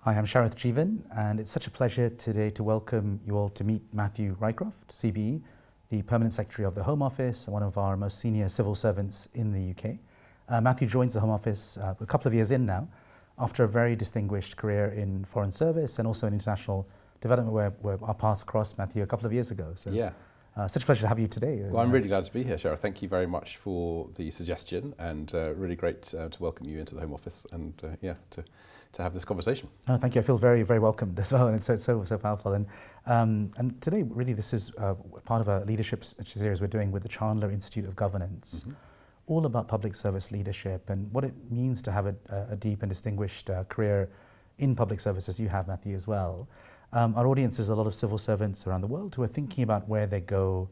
Hi, I'm Sharath Jeevan, and it's such a pleasure today to welcome you all to meet Matthew Rycroft CBE, the Permanent Secretary of the Home Office and one of our most senior civil servants in the UK. Matthew joins the Home Office a couple of years in now, after a very distinguished career in foreign service and also in international development where our paths crossed, Matthew, a couple of years ago. So, yeah. Such a pleasure to have you today. Well, I'm really glad to be here, Sharath. Thank you very much for the suggestion, and really great to welcome you into the Home Office and to have this conversation. Oh, thank you. I feel very, very welcomed as well, and it's so powerful. And today, really, this is part of a leadership series we're doing with the Chandler Institute of Governance, all about public service leadership and what it means to have a deep and distinguished career in public service, as you have, Matthew, as well. Our audience is a lot of civil servants around the world who are thinking about where they go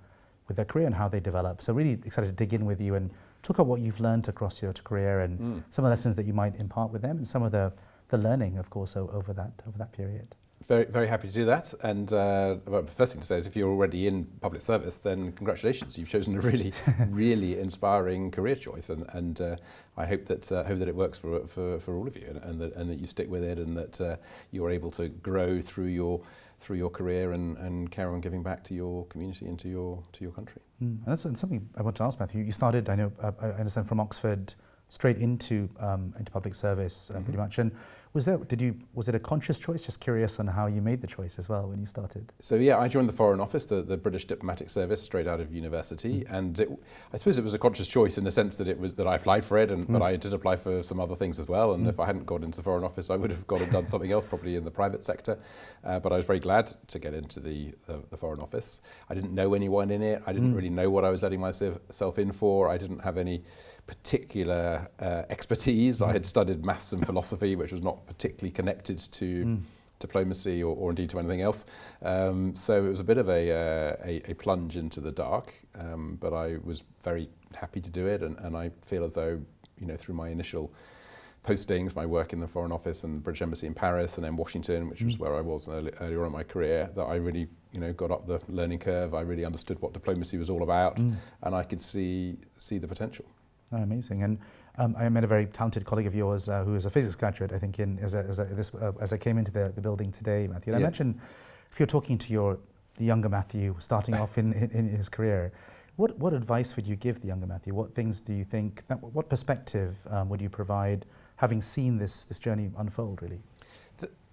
with their career and how they develop. So really excited to dig in with you and talk about what you've learned across your career and some of the lessons that you might impart with them and some of the learning, of course, over that period. Very, very happy to do that. And well, the first thing to say is if you're already in public service, then congratulations. You've chosen a really, really inspiring career choice. And I hope that it works for all of you and that you stick with it and that you're able to grow through your career and carry on giving back to your community and to your country. And that's something I want to ask, Matthew. You started, I know, I understand, from Oxford straight into public service pretty much. And was it a conscious choice? Just curious on how you made the choice as well when you started. So yeah, I joined the Foreign Office, the British Diplomatic Service, straight out of university, and I suppose it was a conscious choice in the sense that I applied for it, but I did apply for some other things as well. And if I hadn't got into the Foreign Office, I would have gone and done something else, probably in the private sector. But I was very glad to get into the Foreign Office. I didn't know anyone in it. I didn't really know what I was letting myself in for. I didn't have any particular expertise. I had studied maths and philosophy, which was not particularly connected to diplomacy or indeed to anything else. So it was a bit of a plunge into the dark, but I was very happy to do it, and I feel as though, through my initial postings, my work in the Foreign Office and the British Embassy in Paris and then Washington, which was where I was earlier on in my career, that I really got up the learning curve. I really understood what diplomacy was all about, and I could see the potential. Oh, amazing. And I met a very talented colleague of yours who is a physics graduate, I think, as I came into the building today, Matthew. And I imagine if you're talking to the younger Matthew starting off in his career, what advice would you give the younger Matthew? What things do you think, what perspective would you provide, having seen this journey unfold, really?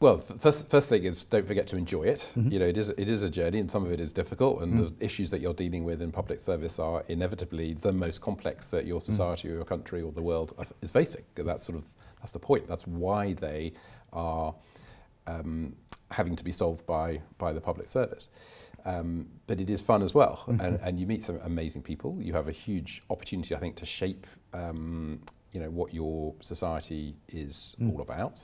Well, first thing is don't forget to enjoy it. It is a journey, and some of it is difficult, and the issues that you're dealing with in public service are inevitably the most complex that your society or your country or the world is facing. That's the point. That's why they are having to be solved by the public service. But it is fun as well, and you meet some amazing people. You have a huge opportunity, I think, to shape what your society is all about.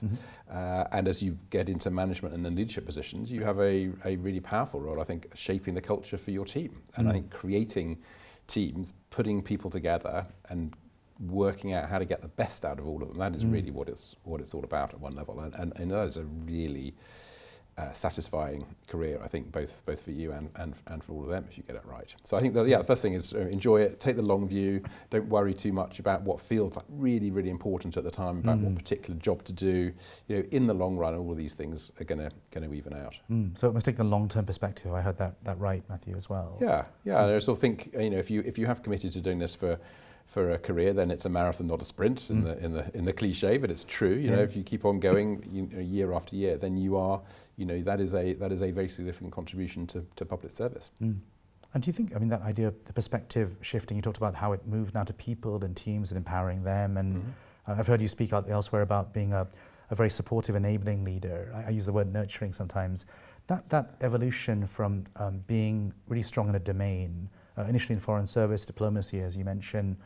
And as you get into management and then leadership positions, you have a really powerful role, I think, shaping the culture for your team. And I think creating teams, putting people together and working out how to get the best out of all of them, that is really what it's all about at one level. And that is a really satisfying career, I think, both for you and for all of them if you get it right. So I think that, the first thing is enjoy it, take the long view, don't worry too much about what feels like really, really important at the time, about what particular job to do. In the long run, all of these things are going to even out. So it must take the long-term perspective. I heard that right, Matthew, as well. Yeah. I sort of think, if you have committed to doing this for a career, then it's a marathon, not a sprint, in the cliche, but it's true. If you keep on going, year after year, then you are, that is a very significant contribution to public service. And do you think, that idea of the perspective shifting, you talked about how it moved now to people and teams and empowering them, and I've heard you speak out elsewhere about being a very supportive, enabling leader. I use the word nurturing sometimes. That evolution from being really strong in a domain, initially in foreign service, diplomacy, as you mentioned,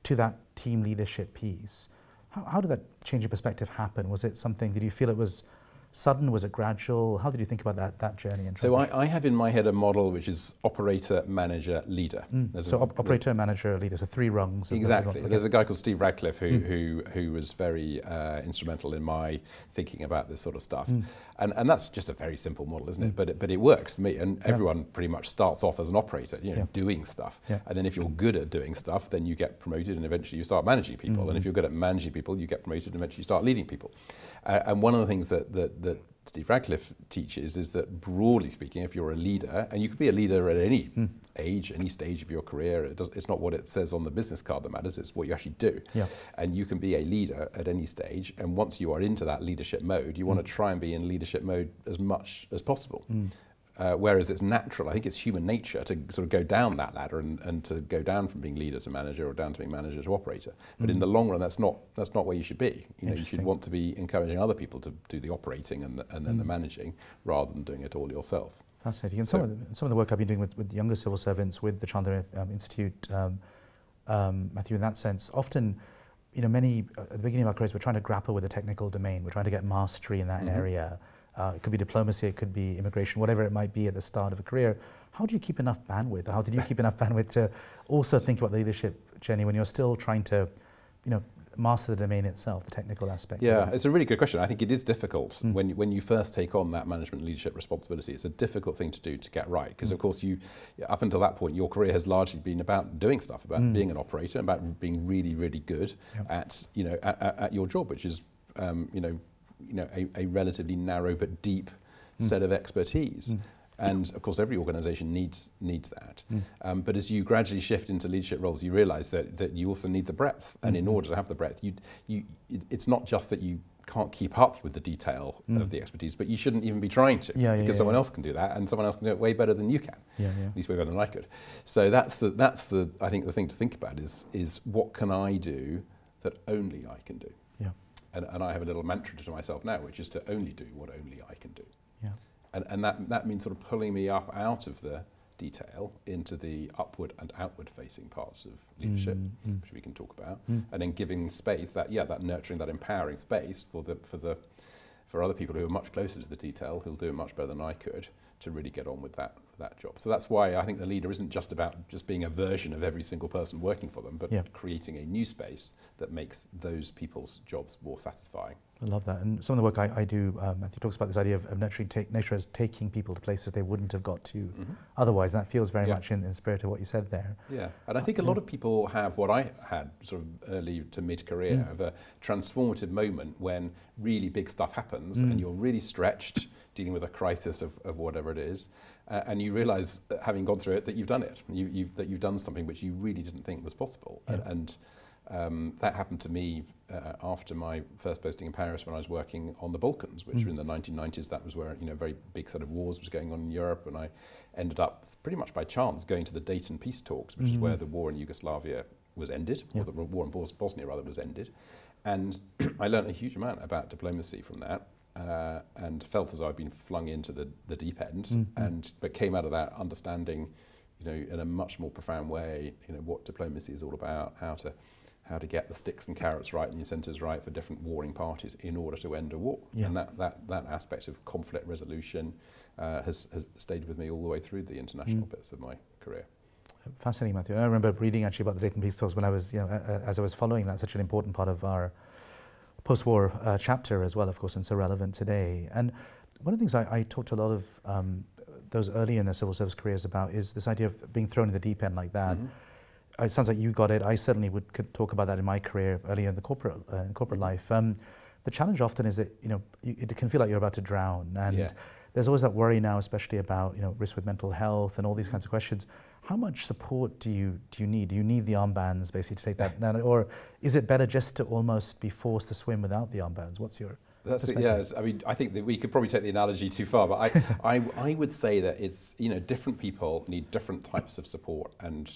to that team leadership piece. How did that change of perspective happen? Was it something, did you feel it was sudden? Was it gradual? How did you think about that journey? And so I have in my head a model which is operator, manager, leader. So operator, manager, leader, so three rungs. Exactly. There's a guy called Steve Radcliffe who was very instrumental in my thinking about this sort of stuff. And that's just a very simple model, isn't it? But it works for me. And everyone pretty much starts off as an operator, doing stuff. And then if you're good at doing stuff, then you get promoted and eventually you start managing people. And if you're good at managing people, you get promoted and eventually you start leading people. And one of the things that that Steve Radcliffe teaches is that, broadly speaking, if you're a leader, and you could be a leader at any age, any stage of your career, it's not what it says on the business card that matters, it's what you actually do. Yeah. And you can be a leader at any stage, and once you are into that leadership mode, you want to try and be in leadership mode as much as possible. Whereas it's natural, I think it's human nature to sort of go down that ladder and to go down from being leader to manager or down to being manager to operator. But in the long run, that's not where you should be. You know, you should want to be encouraging other people to do the operating and then the managing, rather than doing it all yourself. Fascinating. And so, some of the work I've been doing with younger civil servants, with the Chandler Institute, Matthew, in that sense, often, you know, many at the beginning of our careers, we're trying to grapple with the technical domain. We're trying to get mastery in that area. It could be diplomacy, it could be immigration, whatever it might be at the start of a career. How do you keep enough bandwidth? How did you keep enough bandwidth to also think about the leadership journey when you're still trying to, you know, master the domain itself, the technical aspect? Yeah, it's a really good question. I think it is difficult when you first take on that management leadership responsibility. It's a difficult thing to do to get right, because of course up until that point, your career has largely been about doing stuff, about being an operator, about being really, really good at, you know, at your job, which is, a relatively narrow but deep set of expertise. And of course, every organisation needs that. But as you gradually shift into leadership roles, you realise that you also need the breadth. And in order to have the breadth, it's not just that you can't keep up with the detail of the expertise, but you shouldn't even be trying to, because someone else can do that, and someone else can do it way better than you can. At least way better than I could. So that's the I think the thing to think about is what can I do that only I can do. And I have a little mantra to myself now, which is to only do what only I can do. And that means sort of pulling me up out of the detail into the upward and outward facing parts of leadership, which we can talk about, and then giving space, that nurturing, that empowering space for other people who are much closer to the detail, who'll do it much better than I could, to really get on with that job. So that's why I think the leader isn't just about just being a version of every single person working for them, but creating a new space that makes those people's jobs more satisfying. I love that. And some of the work I do, Matthew talks about this idea of nurturing nature as taking people to places they wouldn't have got to otherwise. And that feels very much in spirit of what you said there. Yeah, and I think a lot of people have what I had sort of early to mid-career, of a transformative moment when really big stuff happens and you're really stretched, dealing with a crisis of whatever it is, and you realise, having gone through it, that you've done it. That you've done something which you really didn't think was possible. And that happened to me after my first posting in Paris, when I was working on the Balkans, which were in the 1990s. That was where, you know, a very big set of wars was going on in Europe, and I ended up pretty much by chance going to the Dayton peace talks, which is where the war in Yugoslavia was ended, or the war in Bosnia rather was ended. And I learned a huge amount about diplomacy from that. And felt as though I'd been flung into the deep end, but came out of that understanding, you know, in a much more profound way, you know, what diplomacy is all about, how to get the sticks and carrots right and the incentives right for different warring parties in order to end a war. And that aspect of conflict resolution has stayed with me all the way through the international bits of my career. Fascinating, Matthew. I remember reading actually about the Dayton peace talks when I was, you know, as I was following that, such an important part of our post-war chapter as well, of course, and so relevant today. And one of the things I talked to a lot of those early in their civil service careers about is this idea of being thrown in the deep end like that. It sounds like you got it. I certainly could talk about that in my career earlier in the corporate life. The challenge often is that, you know, it can feel like you're about to drown, and there's always that worry now, especially about, you know, risk with mental health and all these kinds of questions. How much support do you need? Do you need the armbands basically to take that, or is it better just to almost be forced to swim without the armbands? What's your perspective? Yes, I mean, I think that we could probably take the analogy too far, but I would say that it's, you know, different people need different types of support and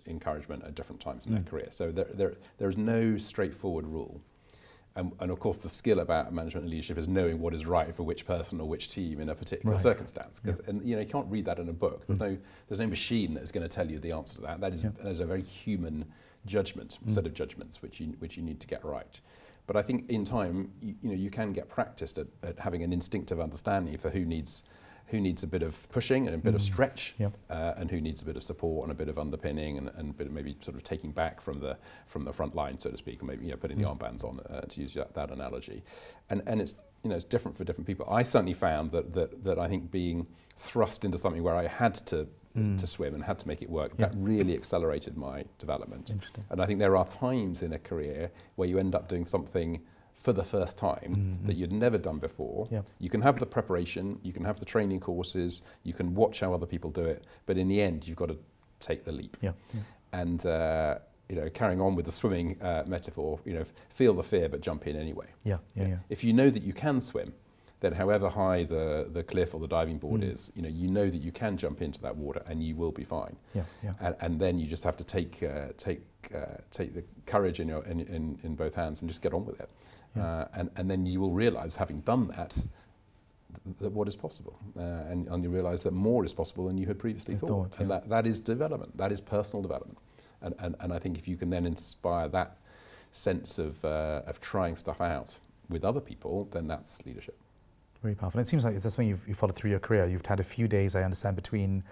encouragement at different times in their career. So there is no straightforward rule. And of course, the skill about management and leadership is knowing what is right for which person or which team in a particular circumstance. Because and you know, you can't read that in a book. There's no machine that is going to tell you the answer to that. That is a very human judgment, set of judgments which you need to get right. But I think in time, you know, you can get practiced at having an instinctive understanding for who needs a bit of pushing and a bit of stretch, and who needs a bit of support and a bit of underpinning and a bit of maybe sort of taking back from the front line, so to speak, or maybe, you know, putting the armbands on, to use that analogy. And it's, you know, it's different for different people. I certainly found that I think being thrust into something where I had to swim and had to make it work, that really accelerated my development. And I think there are times in a career where you end up doing something for the first time that you'd never done before. Yeah. You can have the preparation, you can have the training courses, you can watch how other people do it, but in the end, you've got to take the leap. Yeah. Yeah. And you know, carrying on with the swimming metaphor, you know, feel the fear but jump in anyway. Yeah. Yeah. Yeah. If you know that you can swim, then however high the cliff or the diving board is, you know that you can jump into that water and you will be fine. Yeah. Yeah. And then you just have to take the courage in both hands and just get on with it. Yeah. And then you will realise, having done that what is possible, and you realise that more is possible than you had previously thought. And that is development. That is personal development. And I think if you can then inspire that sense of trying stuff out with other people, then that's leadership. Very powerful. And it seems like that's something you've followed through your career. You've had a few days, I understand, between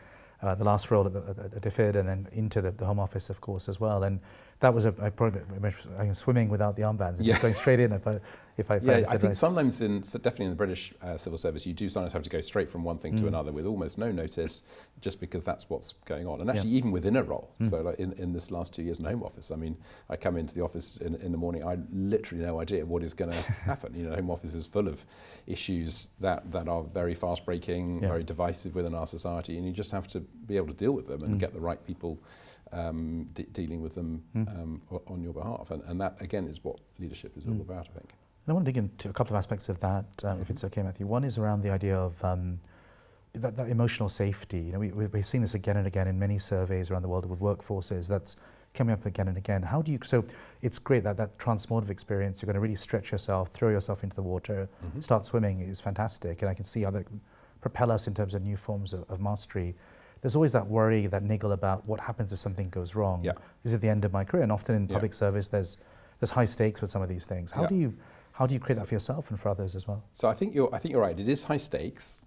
the last role at DFID and then into the Home Office, of course, as well. And that was I'm swimming without the armbands and just going straight in if I I think sometimes definitely in the British civil service, you do sometimes have to go straight from one thing to another with almost no notice, just because that's what's going on. And actually, even within a role, so like in this last 2 years in Home Office, I mean, I come into the office in the morning, I literally no idea what is going to happen. You know, Home Office is full of issues that are very fast breaking, very divisive within our society, and you just have to be able to deal with them and get the right people dealing with them on your behalf. And that, again, is what leadership is all about, I think. And I want to dig into a couple of aspects of that, if it's okay, Matthew. One is around the idea of that emotional safety. You know, we've seen this again and again in many surveys around the world with workforces. That's coming up again and again. How do you, so it's great that transformative experience, you're going to really stretch yourself, throw yourself into the water, start swimming is fantastic. And I can see how that can propel us in terms of new forms of mastery. There's always that worry, that niggle about what happens if something goes wrong. Yeah. Is it the end of my career? And often in public service, there's high stakes with some of these things. How do you create that for yourself and for others as well? So I think you're right. It is high stakes.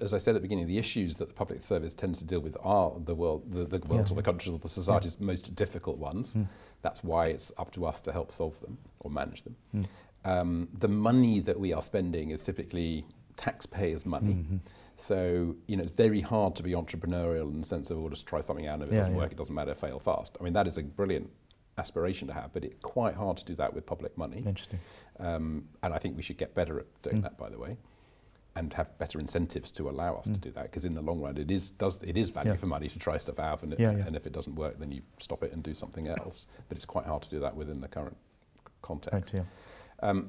As I said at the beginning, the issues that the public service tends to deal with are the world or the countries or the society's most difficult ones. That's why it's up to us to help solve them or manage them. The money that we are spending is typically taxpayers' money. So, you know, it's very hard to be entrepreneurial in the sense of, we'll just try something out, and if it doesn't work, it doesn't matter, fail fast. I mean, that is a brilliant aspiration to have, but it's quite hard to do that with public money. Interesting. And I think we should get better at doing that, by the way, and have better incentives to allow us to do that, because in the long run, it is value for money to try stuff out, and if it doesn't work, then you stop it and do something else. But it's quite hard to do that within the current context. Right,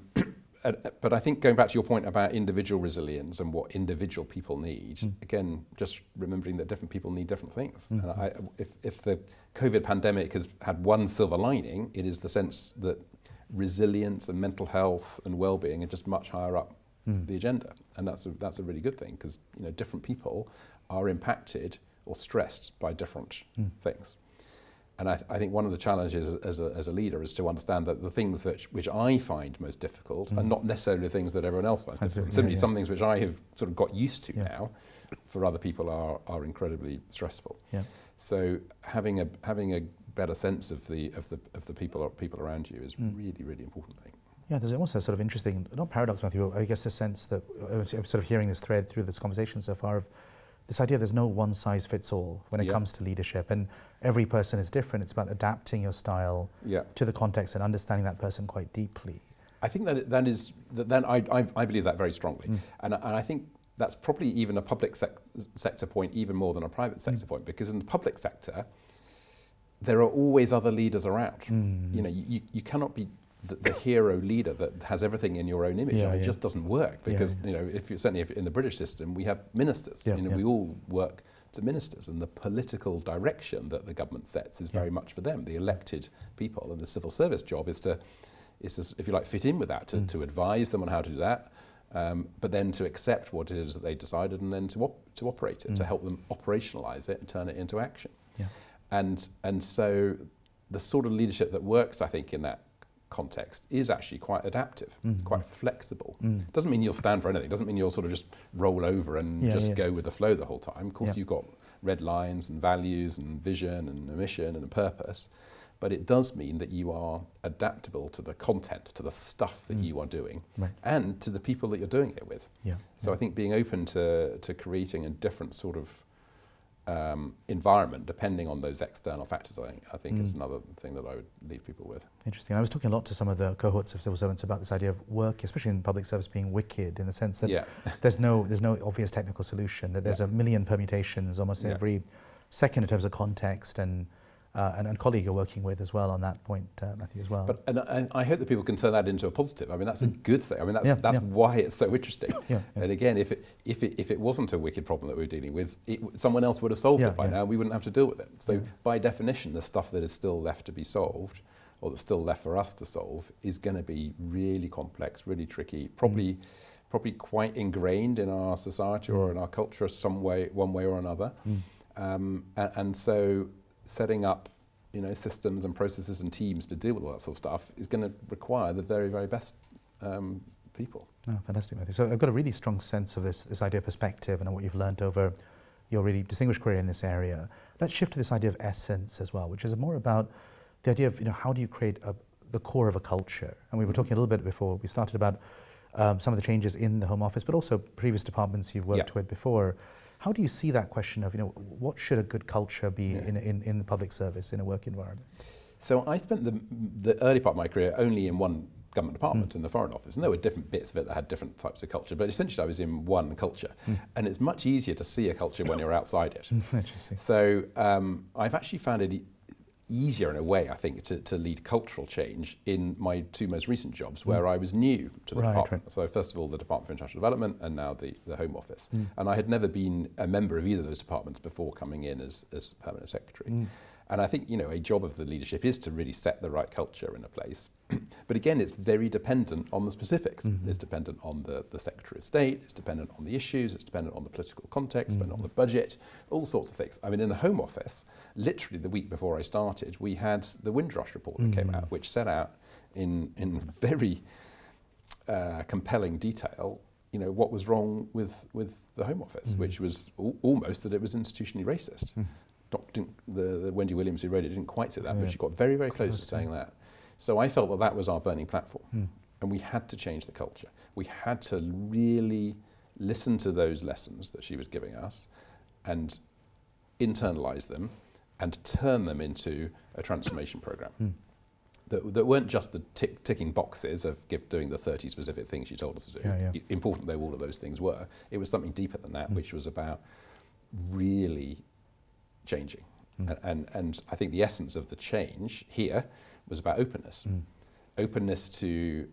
but I think, going back to your point about individual resilience and what individual people need, again, just remembering that different people need different things. And if the COVID pandemic has had one silver lining, it is the sense that resilience and mental health and well-being are just much higher up the agenda. And that's a really good thing, because, you know, different people are impacted or stressed by different things. And I think one of the challenges as a leader is to understand that the things which I find most difficult are not necessarily the things that everyone else finds difficult. Simply some things which I have sort of got used to now, for other people are incredibly stressful. So having a better sense of the people around you is really, really important thing. Yeah, there's also a sort of interesting, not paradox, Matthew, but I guess a sense that I'm sort of hearing this thread through this conversation so far of this idea there's no one size fits all when it comes to leadership, and every person is different. It's about adapting your style to the context and understanding that person quite deeply. I think I believe that very strongly, and I think that's probably even a public sector point even more than a private sector point, because in the public sector there are always other leaders around. You know, you cannot be the hero leader that has everything in your own image. It just doesn't work, because you know, certainly if in the British system we have ministers. You know, we all work to ministers, and the political direction that the government sets is very much for them, the elected people. And the civil service job is to, if you like, fit in with that, to advise them on how to do that, but then to accept what it is that they decided, and then to operate it, to help them operationalize it and turn it into action. And so the sort of leadership that works, I think, in that context is actually quite adaptive, quite flexible. Doesn't mean you'll stand for anything. Doesn't mean you'll sort of just roll over and just go with the flow the whole time. Of course, you've got red lines and values and vision and a mission and a purpose, but it does mean that you are adaptable to the content, to the stuff that you are doing, and to the people that you're doing it with. So I think being open to creating a different sort of environment, depending on those external factors, I think is another thing that I would leave people with. Interesting. I was talking a lot to some of the cohorts of civil servants about this idea of work, especially in public service, being wicked, in the sense that there's no obvious technical solution, that there's a million permutations almost every second in terms of context and colleague you're working with as well on that point, Matthew, as well. But and I hope that people can turn that into a positive. I mean, that's a good thing. I mean, that's why it's so interesting. And again, if it wasn't a wicked problem that we were dealing with, someone else would have solved it by now. We wouldn't have to deal with it. So by definition, the stuff that is still left to be solved, or that's still left for us to solve, is going to be really complex, really tricky, probably quite ingrained in our society or in our culture some way, one way or another. And so setting up, systems and processes and teams to deal with all that sort of stuff is going to require the very, very best people. Oh, fantastic, Matthew. So I've got a really strong sense of this idea of perspective and what you've learned over your really distinguished career in this area. Let's shift to this idea of essence as well, which is more about the idea of, how do you create the core of a culture? And we were talking a little bit before we started about some of the changes in the Home Office, but also previous departments you've worked with before. How do you see that question of, what should a good culture be in the public service, in a work environment? So I spent the early part of my career only in one government department, in the Foreign Office, and there were different bits of it that had different types of culture, but essentially I was in one culture. And it's much easier to see a culture when you're outside it. Interesting. So I've actually found it easier in a way, I think, to lead cultural change in my two most recent jobs, where I was new to the department. So first of all, the Department for International Development, and now the Home Office. And I had never been a member of either of those departments before coming in as permanent secretary. And I think, a job of the leadership is to really set the right culture in a place. But again, it's very dependent on the specifics. It's dependent on the Secretary of State, it's dependent on the issues, it's dependent on the political context, dependent on the budget, all sorts of things. I mean, in the Home Office, literally the week before I started, we had the Windrush report that came out, which set out in very compelling detail, what was wrong with the Home Office, which was almost that it was institutionally racist. The Wendy Williams who wrote it didn't quite say that, but she got very, very close to saying that. So I felt that was our burning platform, and we had to change the culture. We had to really listen to those lessons that she was giving us and internalize them and turn them into a transformation program. That weren't just the ticking boxes of doing the 30 specific things she told us to do, important though all of those things were. It was something deeper than that, which was about really changing. And I think the essence of the change here was about openness. Openness to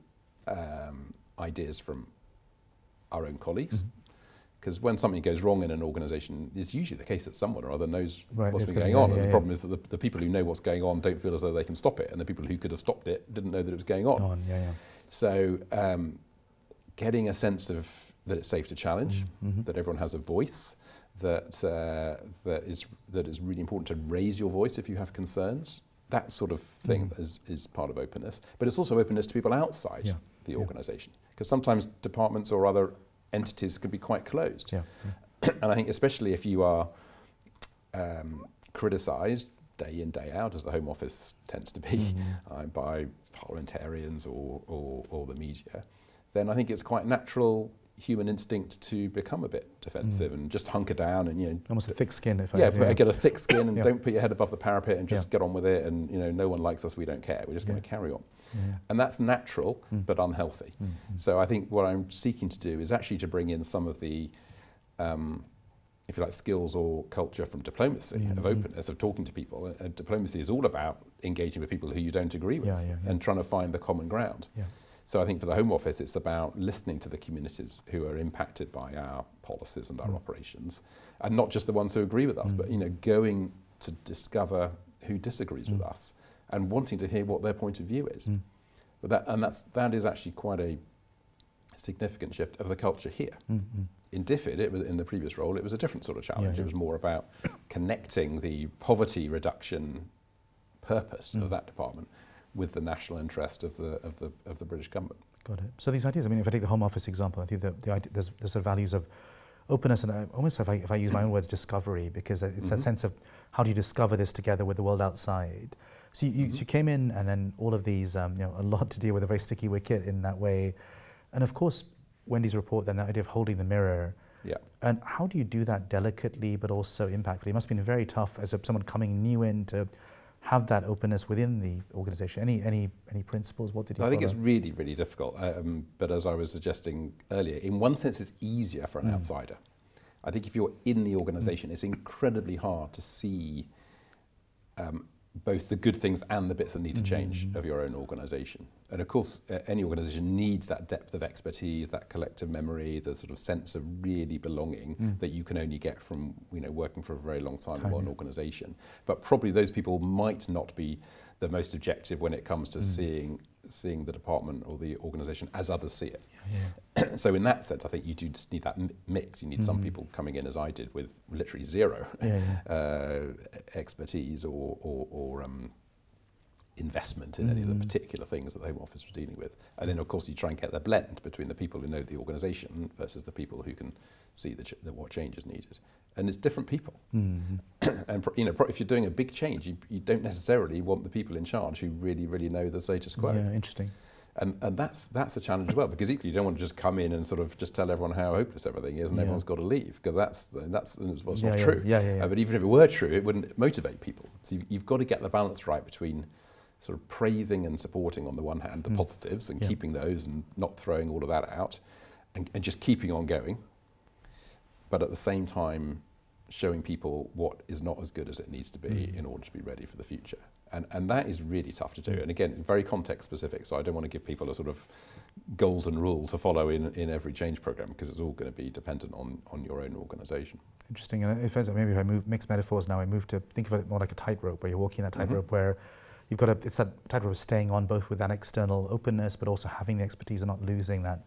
ideas from our own colleagues. Because when something goes wrong in an organisation, it's usually the case that someone or other knows what's been going on. And the problem is that the people who know what's going on don't feel as though they can stop it. And the people who could have stopped it didn't know that it was going on. So getting a sense of that it's safe to challenge, that everyone has a voice, that is really important to raise your voice if you have concerns. That sort of thing is part of openness. But it's also openness to people outside the organisation. Because sometimes departments or other entities can be quite closed. And I think especially if you are criticised day in, day out, as the Home Office tends to be, by parliamentarians or the media, then I think it's quite natural human instinct to become a bit defensive and just hunker down and almost a thick skin. Get a thick skin and don't put your head above the parapet and just get on with it. And no one likes us, we don't care. We're just going to carry on. And that's natural but unhealthy. So I think what I'm seeking to do is actually to bring in some of the, if you like, skills or culture from diplomacy, of openness, of talking to people. And diplomacy is all about engaging with people who you don't agree with and trying to find the common ground. So I think for the Home Office, it's about listening to the communities who are impacted by our policies and our operations, and not just the ones who agree with us, but going to discover who disagrees with us and wanting to hear what their point of view is. But that is actually quite a significant shift of the culture here. In DFID, in the previous role, it was a different sort of challenge. It was more about connecting the poverty reduction purpose of that department with the national interest of the British government. Got it. So these ideas, I mean, if I take the Home Office example, I think there's sort of values of openness and almost, if I use my own words, discovery, because it's that sense of how do you discover this together with the world outside. So you came in, and then all of these, a lot to deal with, a very sticky wicket in that way. And of course, Wendy's report, then that idea of holding the mirror, Yeah. And how do you do that delicately but also impactfully? It must have been very tough as someone coming new in to have that openness within the organization. Any principles? What did you follow? I think it's really, really difficult. But as I was suggesting earlier, in one sense it's easier for an outsider. I think if you're in the organization, it's incredibly hard to see both the good things and the bits that need to change of your own organization. And of course, any organization needs that depth of expertise, that collective memory, the sort of sense of really belonging that you can only get from, you know, working for a very long time in one organization. But probably those people might not be the most objective when it comes to seeing the department or the organization as others see it. So in that sense, I think you do just need that mix. You need some people coming in, as I did, with literally zero expertise or investment in any of the particular things that the Home Office was dealing with. And then, of course, you try and get the blend between the people who know the organisation versus the people who can see what change is needed. And it's different people. And you know, if you're doing a big change, you don't necessarily want the people in charge who really, really know the status quo. Yeah, interesting. And that's a challenge as well, because equally you don't want to just come in and sort of just tell everyone how hopeless everything is and everyone's got to leave, because that's not true. But even if it were true, it wouldn't motivate people. So you've got to get the balance right between sort of praising and supporting on the one hand, the positives, and keeping those and not throwing all of that out, and just keeping on going. But at the same time, showing people what is not as good as it needs to be in order to be ready for the future. And that is really tough to do. And again, very context specific, so I don't want to give people a sort of golden rule to follow in every change program, because it's all going to be dependent on your own organisation. Interesting. And maybe if I mix metaphors now, I move to think of it more like a tightrope, where you're walking that tightrope where you've got it's that tightrope of staying on both with that external openness, but also having the expertise and not losing that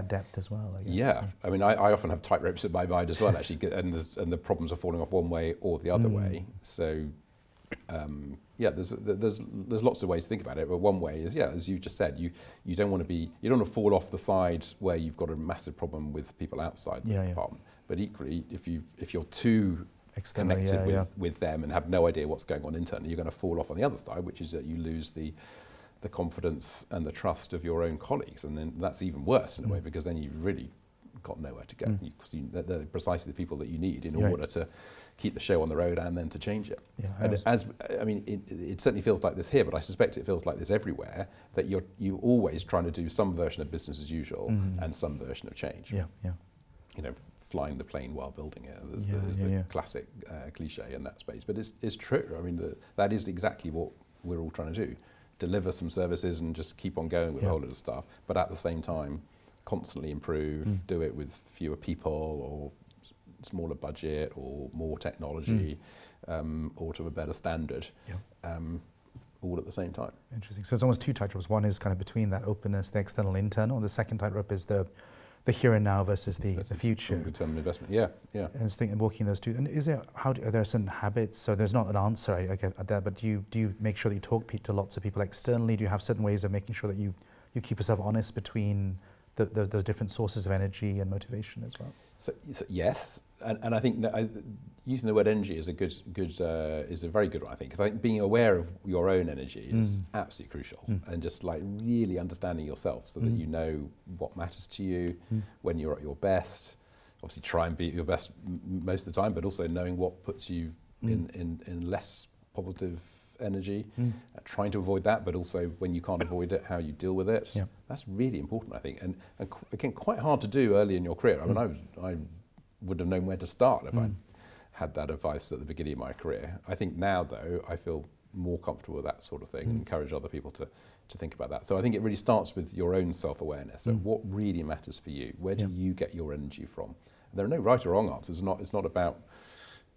depth as well, I guess. Yeah, I mean, I often have tight ropes in my mind as well, actually, and the problems are falling off one way or the other way. So, yeah, there's lots of ways to think about it. But one way is, as you just said, you don't want to fall off the side where you've got a massive problem with people outside the department. But equally, if you're too connected with them and have no idea what's going on internally, you're going to fall off on the other side, which is that you lose the confidence and the trust of your own colleagues, and then that's even worse in a way, because then you've really got nowhere to go, because they're precisely the people that you need in order to keep the show on the road and then to change it. And it certainly feels like this here, but I suspect it feels like this everywhere, that you're always trying to do some version of business as usual and some version of change. You know, flying the plane while building it is the classic cliche in that space, but it's true. I mean, that is exactly what we're all trying to do. Deliver some services and just keep on going with a whole lot of stuff, but at the same time constantly improve, do it with fewer people or smaller budget or more technology, or to a better standard, all at the same time. Interesting. So it's almost two tightropes. One is kind of between that openness, the external internal, and the second tightrope is the here and now versus the future. Longer-term investment, yeah. And I was thinking, walking those two. And are there certain habits? So there's not an answer, I get at that, but do you make sure that you talk to lots of people externally? Do you have certain ways of making sure that you keep yourself honest between those different sources of energy and motivation as well? So yes, and I think using the word energy is is a very good one, I think, because I think being aware of your own energy is absolutely crucial, and just like really understanding yourself so that you know what matters to you when you're at your best. Obviously try and be at your best most of the time, but also knowing what puts you in less positive energy, trying to avoid that, but also when you can't avoid it, how you deal with it. That's really important, I think, and again, quite hard to do early in your career. I mean, I wouldn't have known where to start if I had that advice at the beginning of my career. I think now, though, I feel more comfortable with that sort of thing and encourage other people to think about that. So I think it really starts with your own self-awareness. So what really matters for you? Where do you get your energy from? There are no right or wrong answers. It's not about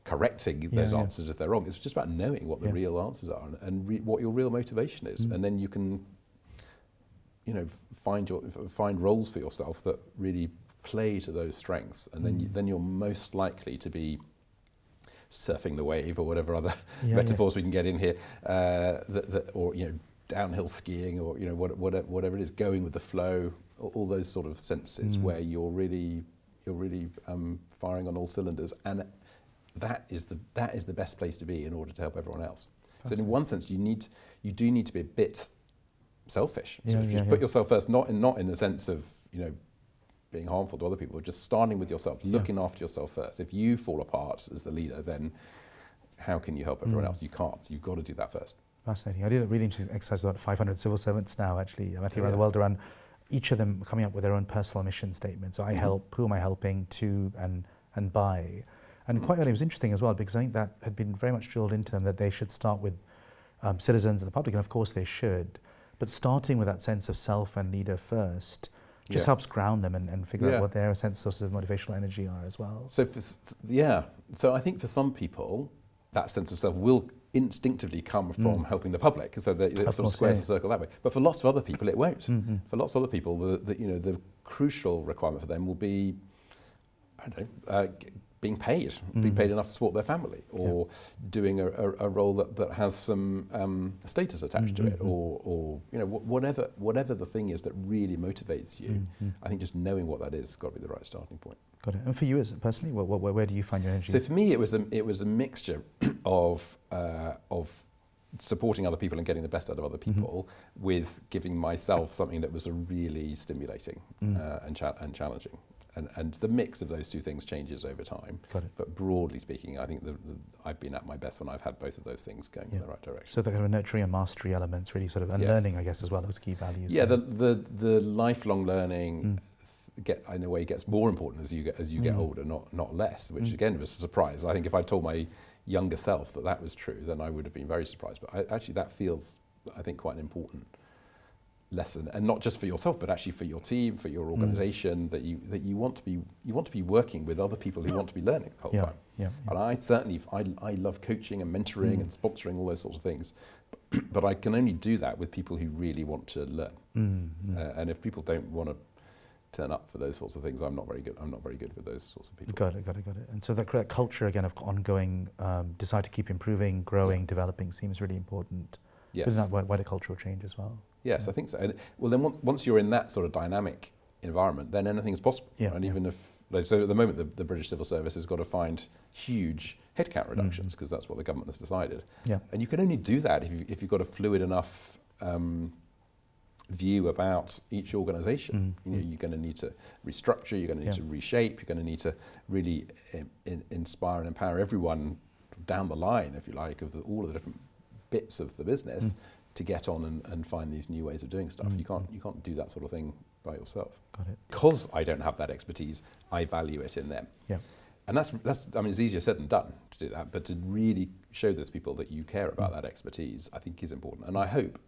correcting those answers if they're wrong. It's just about knowing what the real answers are and what your real motivation is, and then you can, you know, find roles for yourself that really play to those strengths, and then you're most likely to be surfing the wave or whatever other metaphors we can get in here, or you know, downhill skiing, or you know, whatever it is, going with the flow, all those sort of senses where you're really firing on all cylinders, and that is the best place to be in order to help everyone else. So in one sense, you do need to be a bit selfish. So just put yourself first, not in the sense of, you know, being harmful to other people, just starting with yourself, looking after yourself first. If you fall apart as the leader, then how can you help everyone else? You can't. You've got to do that first. Fascinating. I did a really interesting exercise with about 500 civil servants now, actually, Matthew, around the world, around each of them coming up with their own personal mission statements. So I help, who am I helping, to, and by. And quite early, it was interesting as well, because I think that had been very much drilled into them that they should start with citizens and the public, and of course they should. But starting with that sense of self and leader first just helps ground them and figure out what their sources of motivational energy are as well. So, so I think for some people, that sense of self will instinctively come from helping the public, so that it sort of squares the circle that way. But for lots of other people, it won't. For lots of other people, the crucial requirement for them will be, I don't know, being paid enough to support their family, or doing a role that has some status attached to it, or whatever the thing is that really motivates you. I think just knowing what that is has got to be the right starting point. Got it. And for you personally, where do you find your energy? So for me, it was a mixture of supporting other people and getting the best out of other people, with giving myself something that was really stimulating and challenging. And the mix of those two things changes over time. Got it. But broadly speaking, I think I've been at my best when I've had both of those things going in the right direction. So the kind of nurturing and mastery elements, really sort of, and learning, I guess, as well, those key values. Yeah, the lifelong learning, in a way, gets more important as you get older, not less, which again was a surprise. I think if I told my younger self that was true, then I would have been very surprised. But actually that feels, I think, quite an important lesson, and not just for yourself, but actually for your team, for your organisation, that you want to be working with other people who want to be learning the whole time. And I certainly I love coaching and mentoring and sponsoring, all those sorts of things, but I can only do that with people who really want to learn. And if people don't want to turn up for those sorts of things, I'm not very good with those sorts of people. Got it. And so that culture again of ongoing desire to keep improving, growing, developing seems really important. Yes. Isn't that wider cultural change as well? Yes, I think so. And, well, then once you're in that sort of dynamic environment, then anything's possible. And even if, so at the moment, the British Civil Service has got to find huge headcount reductions, because that's what the government has decided. And you can only do that if you've got a fluid enough view about each organisation. You're going to need to restructure, you're going to need to reshape, you're going to need to really inspire and empower everyone down the line, if you like, of all of the different bits of the business to get on and find these new ways of doing stuff. You can't do that sort of thing by yourself. Got it. Because I don't have that expertise, I value it in them. And that's I mean, it's easier said than done to do that, but to really show those people that you care about that expertise, I think is important. And I hope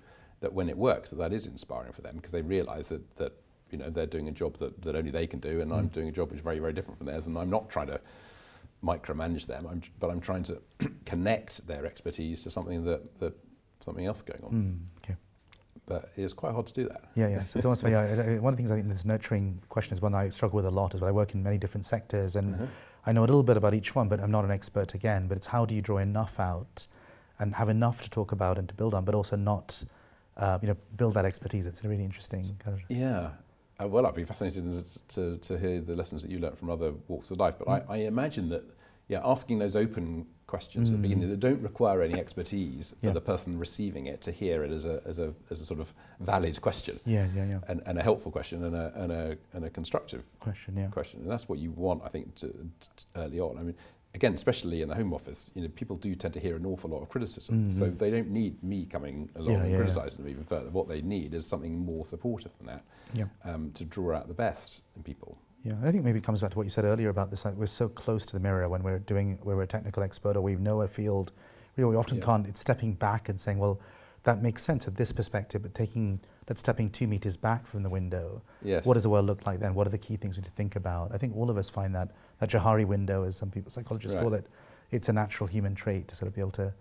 that when it works, that is inspiring for them, because they realise that they're doing a job that only they can do, and I'm doing a job which is very, very different from theirs, and I'm not trying to micromanage them, but I'm trying to connect their expertise to something something else going on. But it's quite hard to do that. So it's almost one of the things I think this nurturing question is one I struggle with a lot, is that I work in many different sectors, and I know a little bit about each one, but I'm not an expert again. But it's how do you draw enough out and have enough to talk about and to build on, but also not build that expertise. It's a really interesting kind of... well, I'd be fascinated to hear the lessons that you learnt from other walks of life. But I imagine that, asking those open questions at the beginning that don't require any expertise for the person receiving it to hear it as a sort of valid question, and a helpful question, and a constructive question. And that's what you want, I think, to early on. I mean, again, especially in the Home Office, people do tend to hear an awful lot of criticism, so they don't need me coming along and criticising them even further. What they need is something more supportive than that, to draw out the best in people. I think maybe it comes back to what you said earlier about this, like we're so close to the mirror when we're a technical expert or we know a field, we often can't, it's stepping back and saying, well, that makes sense at this perspective, but stepping 2 meters back from the window, what does the world look like then? What are the key things we need to think about? I think all of us find that Johari window, as some people, psychologists call it, it's a natural human trait to sort of be able to,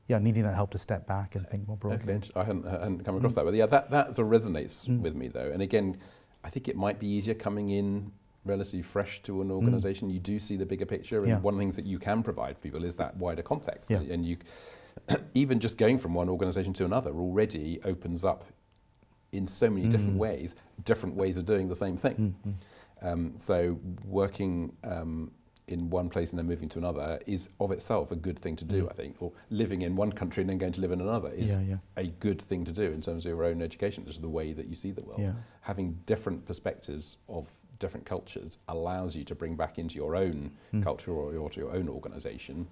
needing that help to step back and think more broadly. Okay. I hadn't come across that, but that sort of resonates with me though. And again, I think it might be easier coming in relatively fresh to an organisation. You do see the bigger picture, and one of the things that you can provide for people is that wider context. And you, even just going from one organisation to another already opens up in so many different ways of doing the same thing. So working in one place and then moving to another is of itself a good thing to do, I think. Or living in one country and then going to live in another is a good thing to do in terms of your own education. This is the way that you see the world. Having different perspectives of different cultures allows you to bring back into your own culture or to your own organisation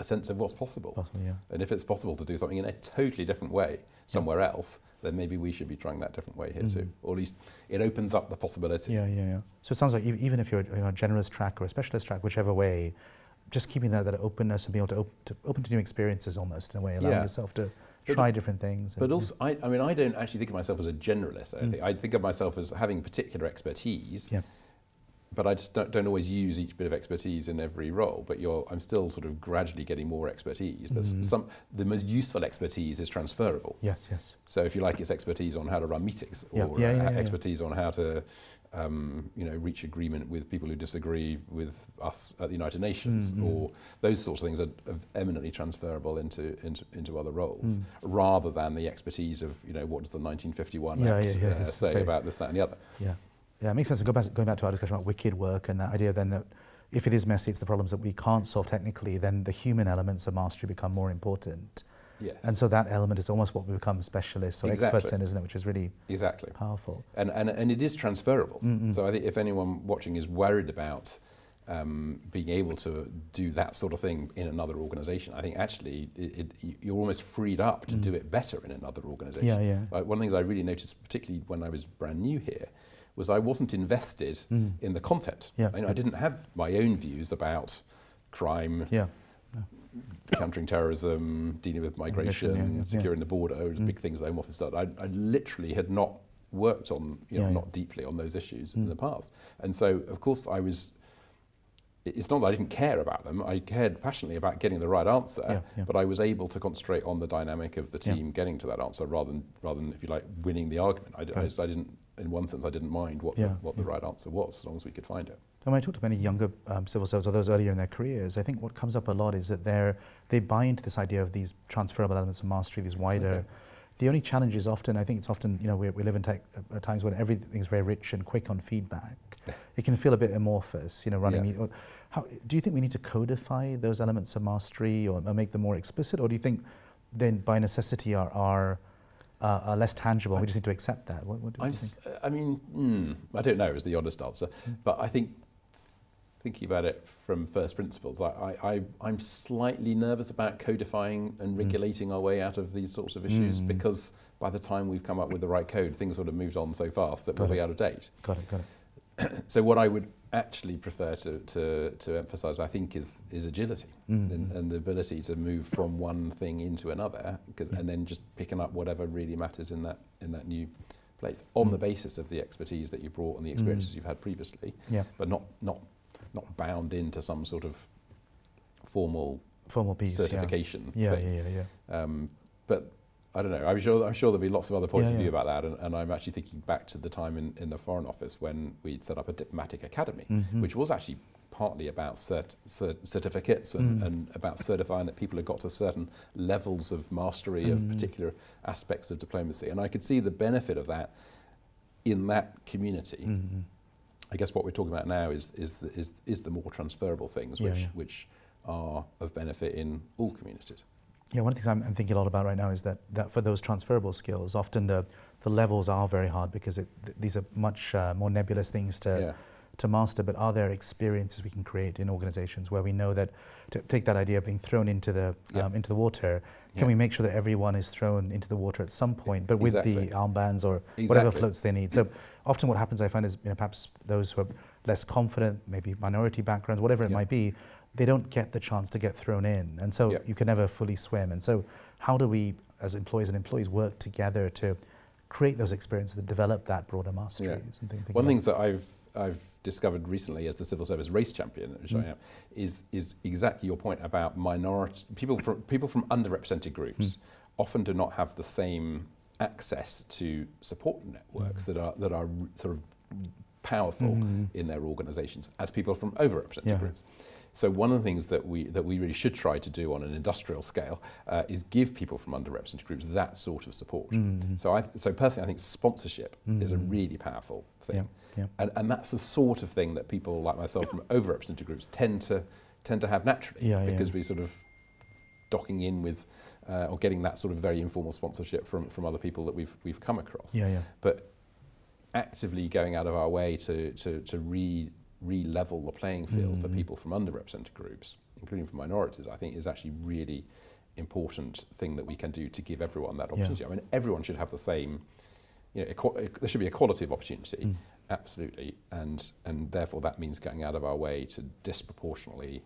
a sense of what's possible. And if it's possible to do something in a totally different way somewhere else, then maybe we should be trying that different way here too. Or at least it opens up the possibility. So it sounds like even if you're in a generalist track or a specialist track, whichever way, just keeping that openness and being able to open to new experiences almost in a way, allowing yourself to try different things. But also, I mean, I don't actually think of myself as a generalist. I think of myself as having particular expertise. But I just don't always use each bit of expertise in every role. But I'm still sort of gradually getting more expertise. But the most useful expertise is transferable. So if you like, it's expertise on how to run meetings, or expertise on how to, reach agreement with people who disagree with us at the United Nations, or those sorts of things are eminently transferable into other roles, rather than the expertise of what does the 1951 Act say about this, that, and the other. Yeah, it makes sense. Going back to our discussion about wicked work and that idea then that if it is messy, it's the problems that we can't solve technically, then the human elements of mastery become more important. And so that element is almost what we become specialists or experts in, isn't it? Which is really powerful. And it is transferable. So I think if anyone watching is worried about being able to do that sort of thing in another organisation, I think actually you're almost freed up to do it better in another organisation. One of the things I really noticed, particularly when I was brand new here, was I wasn't invested in the content. I didn't have my own views about crime, countering terrorism, dealing with migration, securing the border, big things the Home Office did. I literally had not worked on, not deeply on those issues in the past. And so, of course, it's not that I didn't care about them, I cared passionately about getting the right answer, but I was able to concentrate on the dynamic of the team getting to that answer rather than, if you like, winning the argument. I didn't, in one sense, I didn't mind what the right answer was, as long as we could find it. And when I talk to many younger civil servants or those earlier in their careers, I think what comes up a lot is that they buy into this idea of these transferable elements of mastery, these wider. The only challenge is often, I think it's often, we live in at times when everything's very rich and quick on feedback. It can feel a bit amorphous, running. How do you think we need to codify those elements of mastery or make them more explicit, or do you think then by necessity are less tangible? We just need to accept that. What do you think? I mean, I don't know is the honest answer, but I think thinking about it from first principles, I'm slightly nervous about codifying and regulating our way out of these sorts of issues, because by the time we've come up with the right code, things would have moved on so fast that we'll be out of date. Got it. So what I would actually prefer to emphasise, I think, is agility and the ability to move from one thing into another, and then just picking up whatever really matters in that new place on the basis of the expertise that you brought and the experiences you've had previously, but not bound into some sort of formal piece, certification thing. But I don't know. I'm sure there'll be lots of other points of view about that, and I'm actually thinking back to the time in the Foreign Office when we'd set up a diplomatic academy, which was actually partly about certificates and about certifying that people had got to certain levels of mastery of particular aspects of diplomacy. And I could see the benefit of that in that community. I guess what we're talking about now is the more transferable things, which are of benefit in all communities. Yeah, one of the things I'm thinking a lot about right now is that for those transferable skills, often the levels are very hard because these are much more nebulous things to master, but are there experiences we can create in organizations where we know that, to take that idea of being thrown into the water, can we make sure that everyone is thrown into the water at some point, but with the armbands or whatever floats they need? So often what happens, I find, is perhaps those who are less confident, maybe minority backgrounds, whatever it might be, they don't get the chance to get thrown in, and so you can never fully swim. And so how do we, as employees and employees, work together to create those experiences that develop that broader mastery? One of the things that I've discovered recently as the civil service race champion, which I am, is exactly your point about people from underrepresented groups often do not have the same access to support networks that are sort of powerful in their organisations as people from overrepresented groups. So one of the things that we really should try to do on an industrial scale is give people from underrepresented groups that sort of support. So personally, I think sponsorship is a really powerful thing. And that's the sort of thing that people like myself from overrepresented groups tend to have naturally, because we sort of docking in with or getting that sort of very informal sponsorship from other people that we've come across. But actively going out of our way to re-level the playing field for people from underrepresented groups, including for minorities, I think is actually really important thing that we can do to give everyone that opportunity. I mean, everyone should have the same, you know, there should be equality of opportunity, absolutely, and therefore that means going out of our way to disproportionately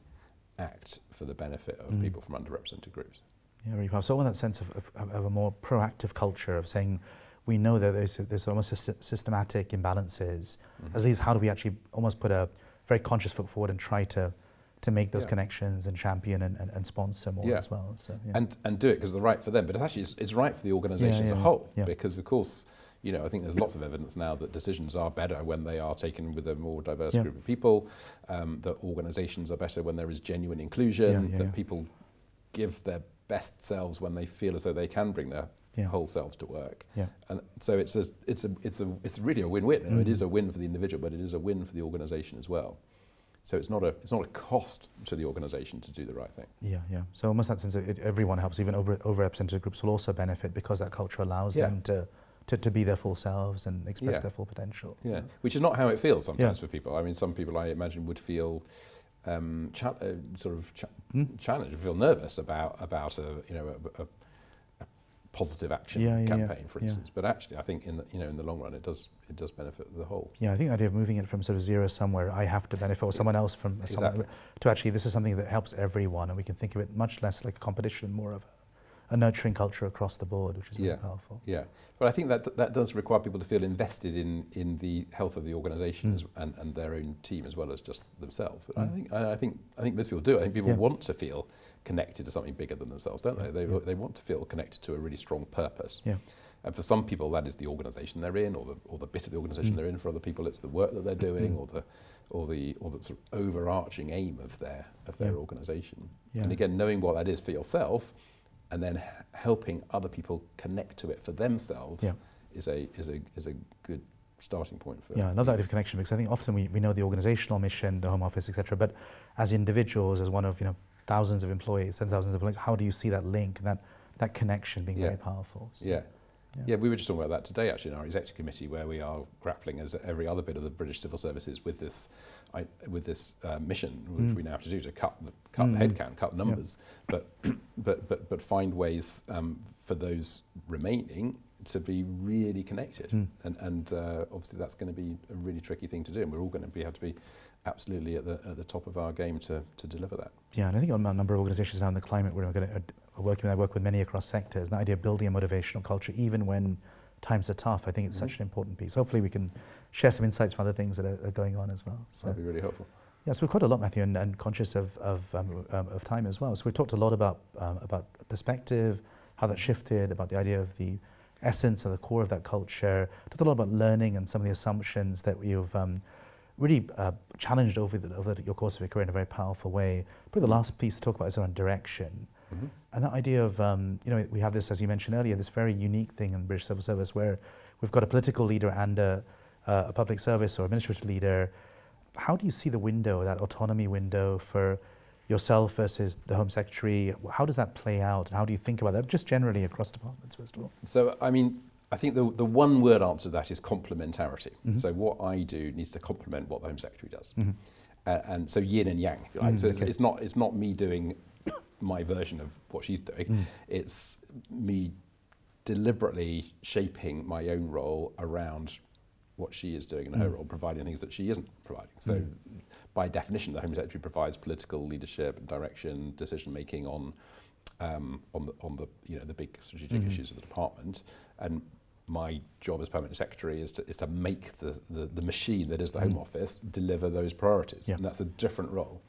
act for the benefit of people from underrepresented groups. Yeah, very powerful. So in that sense of a more proactive culture of saying, we know that there's almost systematic imbalances. At least how do we actually almost put a very conscious foot forward and try to make those connections and champion and sponsor more as well. So, and do it because it's right for them, but it's right for the organisation as a whole. Because of course, you know, I think there's lots of evidence now that decisions are better when they are taken with a more diverse group of people, that organisations are better when there is genuine inclusion, that people give their best selves when they feel as though they can bring their whole selves to work. And so it's really a win-win. It is a win for the individual, but it is a win for the organisation as well. So it's not a cost to the organisation to do the right thing. So almost that sense that everyone helps, even overrepresented groups will also benefit because that culture allows them to be their full selves and express their full potential. Which is not how it feels sometimes for people. I mean, some people I imagine would feel challenged, feel nervous about a positive action campaign, for instance. But actually, I think in the long run, it does benefit the whole. I think the idea of moving it from sort of zero somewhere, I have to benefit, or someone else from someone, to actually this is something that helps everyone, and we can think of it much less like a competition, more of a nurturing culture across the board, which is very powerful. But I think that does require people to feel invested in the health of the organisation and their own team as well as just themselves. But I think most people do. I think people want to feel connected to something bigger than themselves, don't they? They want to feel connected to a really strong purpose. And for some people, that is the organisation they're in, or the bit of the organisation they're in. For other people, it's the work that they're doing, or the sort of overarching aim of their organisation. And again, knowing what that is for yourself, and then helping other people connect to it for themselves is a good starting point for. I love that idea of connection, because I think often we know the organisational mission, the Home Office, etc. But as individuals, as one of thousands of employees, 10,000 employees, how do you see that link and that connection being very powerful? So, we were just talking about that today actually in our executive committee, where we are grappling, as every other bit of the British civil services, with this mission, which we now have to do to cut the headcount, cut numbers, but find ways for those remaining to be really connected. And obviously that's going to be a really tricky thing to do, and we're all going to have to be absolutely at the top of our game to deliver that. And I think on a number of organisations now in the climate, we're going to I work with many across sectors. The idea of building a motivational culture, even when times are tough, I think it's such an important piece. Hopefully we can share some insights from other things that are going on as well. So that'd be really helpful. So we've quite a lot, Matthew, and conscious of time as well. So we've talked a lot about perspective, how that shifted, about the idea of the essence or the core of that culture. Talked a lot about learning and some of the assumptions that you've really challenged over your course of your career in a very powerful way. Probably the last piece to talk about is around direction. And that idea of, we have this, as you mentioned earlier, this very unique thing in British civil service where we've got a political leader and a public service or administrative leader. How do you see the window, that autonomy window for yourself versus the Home Secretary? How does that play out, and how do you think about that, just generally across departments, first of all? So, I mean, I think the one word answer to that is complementarity. So what I do needs to complement what the Home Secretary does. And so yin and yang, if you like. So it's not me doing my version of what she's doing. It's me deliberately shaping my own role around what she is doing in her role, providing things that she isn't providing. So by definition, the Home Secretary provides political leadership, direction, decision making on the big strategic issues of the department. And my job as Permanent Secretary is to make the machine that is the Home Office deliver those priorities. And that's a different role.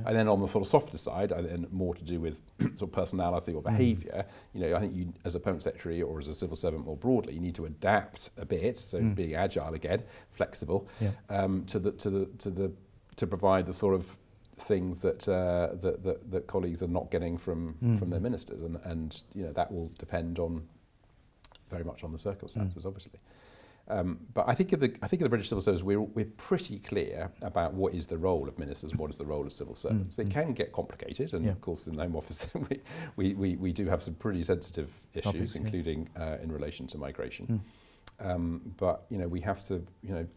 And then on the sort of softer side, and more to do with sort of personality or behaviour, I think you, as a Permanent Secretary or as a civil servant more broadly, you need to adapt a bit, so being agile again, flexible, to provide the sort of things that that colleagues are not getting from their ministers, and that will depend on very much on the circumstances, obviously. But I think of the British civil service, we're pretty clear about what is the role of ministers and what is the role of civil servants. It can get complicated, and of course in the Home Office we do have some pretty sensitive issues, topics, including in relation to migration. But we have to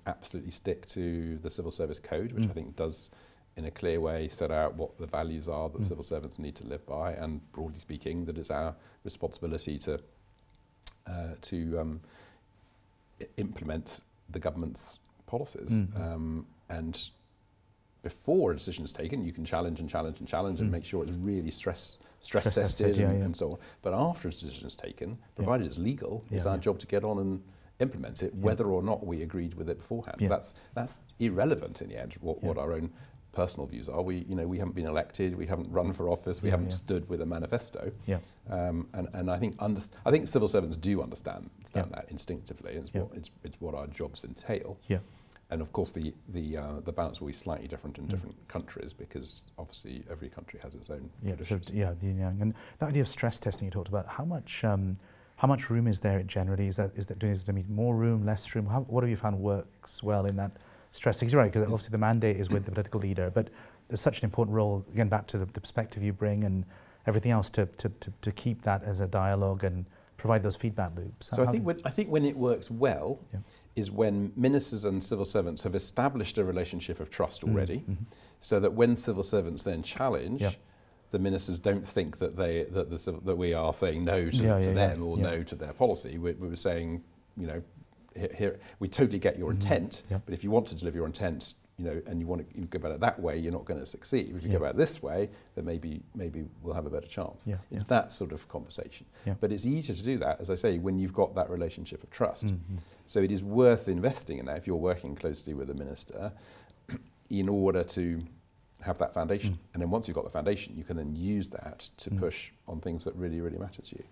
absolutely stick to the Civil Service Code, which I think does, in a clear way, set out what the values are that civil servants need to live by, and broadly speaking, that it's our responsibility to implement the government's policies. And before a decision is taken, you can challenge and make sure it's really stress tested and so on. But after a decision is taken, provided it's legal, it's our job to get on and implement it, whether or not we agreed with it beforehand. That's irrelevant in the end, what our own personal views are. We haven't been elected, we haven't run for office, we haven't stood with a manifesto. And I think civil servants do understand that instinctively. It's what our jobs entail. And of course, the balance will be slightly different in different countries, because obviously every country has its own traditions. And that idea of stress testing you talked about, how much room is there generally? Is there more room, less room? What have you found works well in that stress? Because you're right, because obviously the mandate is with the political leader, but there's such an important role, again, back to the perspective you bring and everything else to keep that as a dialogue and provide those feedback loops. So I think when it works well is when ministers and civil servants have established a relationship of trust already, so that when civil servants then challenge, the ministers don't think that that we are saying no to them or no to their policy. We were saying, here we totally get your intent, but if you want to deliver your intent, and you want to go about it that way, you're not going to succeed. If you go about it this way, then maybe we'll have a better chance. It's that sort of conversation. But it's easier to do that, as I say, when you've got that relationship of trust. So it is worth investing in that if you're working closely with a minister in order to have that foundation. And then once you've got the foundation, you can then use that to push on things that really, really matter to you.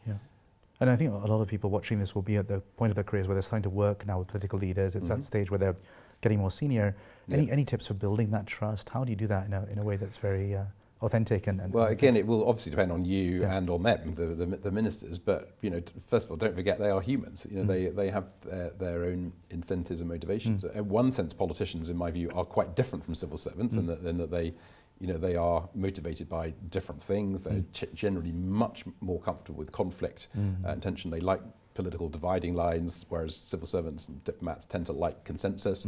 And I think a lot of people watching this will be at the point of their careers where they're starting to work now with political leaders. It's that stage where they're getting more senior. Any tips for building that trust? How do you do that in a way that's very authentic? Well, again, it will obviously depend on you and on them, the ministers. But first of all, don't forget they are humans. They have their own incentives and motivations. In one sense, politicians, in my view, are quite different from civil servants, in that they are motivated by different things. They're generally much more comfortable with conflict and tension. They like political dividing lines, whereas civil servants and diplomats tend to like consensus.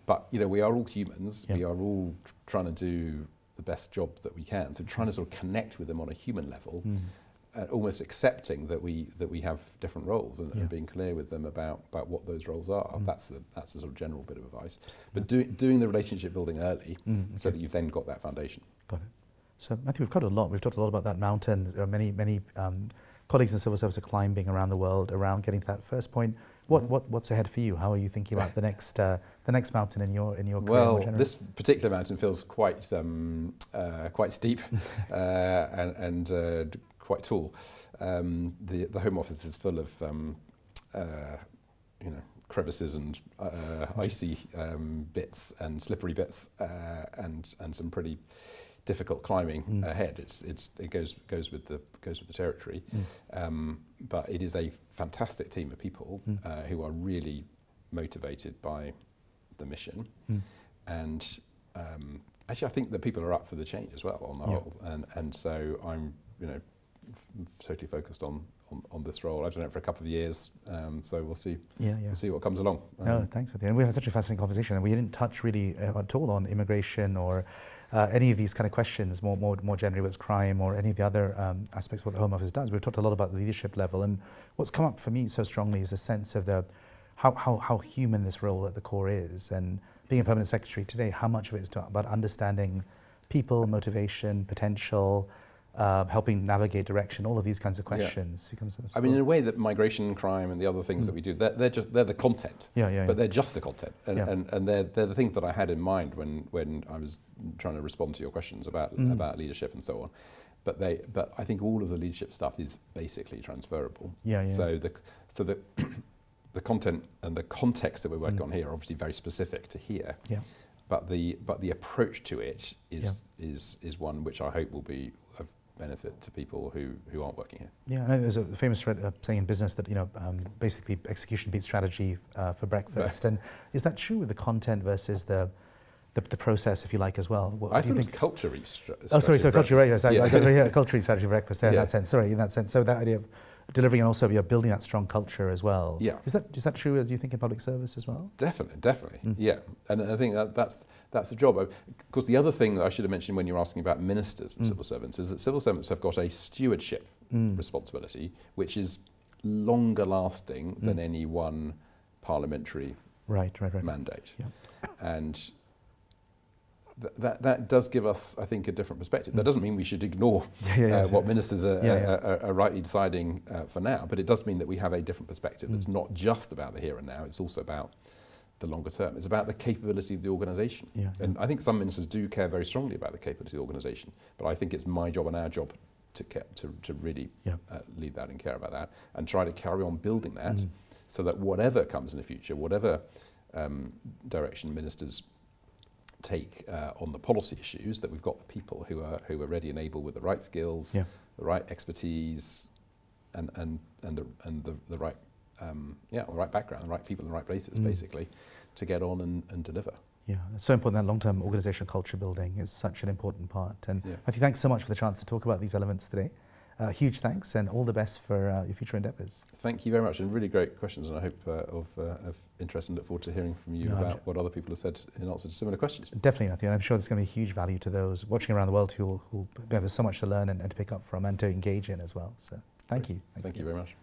But we are all humans. We are all trying to do the best job that we can. So trying to sort of connect with them on a human level, almost accepting that we have different roles and being clear with them about what those roles are. That's a sort of general bit of advice. But doing the relationship building early, so that you've then got that foundation. Got it. So Matthew, we've covered a lot. We've talked a lot about that mountain. There are many colleagues in civil service are climbing around the world around getting to that first point. What's ahead for you? How are you thinking about the next mountain in your career? Well, this particular mountain feels quite steep and quite tall. The Home Office is full of crevices and icy bits and slippery bits and some pretty difficult climbing ahead. It goes with the territory, but it is a fantastic team of people who are really motivated by the mission, and actually I think that people are up for the change as well on the whole, and so I'm totally focused on this role. I've done it for a couple of years, so we'll see. We'll see what comes along. No, thanks, Matthew. And we had such a fascinating conversation, and we didn't touch really at all on immigration or any of these kind of questions, more generally, whether it's crime or any of the other aspects of what the Home Office does. We've talked a lot about the leadership level, and what's come up for me so strongly is a sense of how human this role at the core is. And being a permanent secretary today, how much of it is about understanding people, motivation, potential, helping navigate direction, all of these kinds of questions. I mean, in a way that migration, crime, and the other things that we do, they're the content. But they're just the content, and they're the things that I had in mind when I was trying to respond to your questions about leadership and so on. But I think all of the leadership stuff is basically transferable. So the content and the context that we're working on here are obviously very specific to here. but the approach to it is one which I hope will be of benefit to people who aren't working here. Yeah, I know there's a famous saying in business that basically execution beats strategy for breakfast. Right. And is that true with the content versus the process, if you like, as well? I think it's culture strategy. Oh, sorry, so culture, right? Yes, I got culture strategy for breakfast there in that sense. Sorry, in that sense. So that idea of delivering and also building that strong culture as well. Yeah. Is that true, as you think, in public service as well? Definitely. Yeah. And I think that's the job. Of course, the other thing that I should have mentioned when you're asking about ministers and civil servants is that civil servants have got a stewardship responsibility, which is longer lasting than any one parliamentary mandate. Yeah. And that does give us, I think, a different perspective. That doesn't mean we should ignore what ministers are rightly deciding for now, but it does mean that we have a different perspective. It's not just about the here and now, it's also about the longer term. It's about the capability of the organisation. And I think some ministers do care very strongly about the capability of the organisation, but I think it's my job and our job to really lead that and care about that and try to carry on building that so that whatever comes in the future, whatever direction ministers take on the policy issues, that we've got the people who are ready and able with the right skills, the right expertise, and the right the right background, the right people in the right places, basically, to get on and deliver. Yeah, it's so important that long-term organisational culture building is such an important part. And Matthew, thanks so much for the chance to talk about these elements today. Huge thanks and all the best for your future endeavours. Thank you very much, and really great questions, and I hope of interest, and look forward to hearing from you about what other people have said in answer to similar questions. Definitely, Matthew, and I'm sure there's going to be huge value to those watching around the world who have so much to learn and to pick up from and to engage in as well. So thank you. Thank you very much.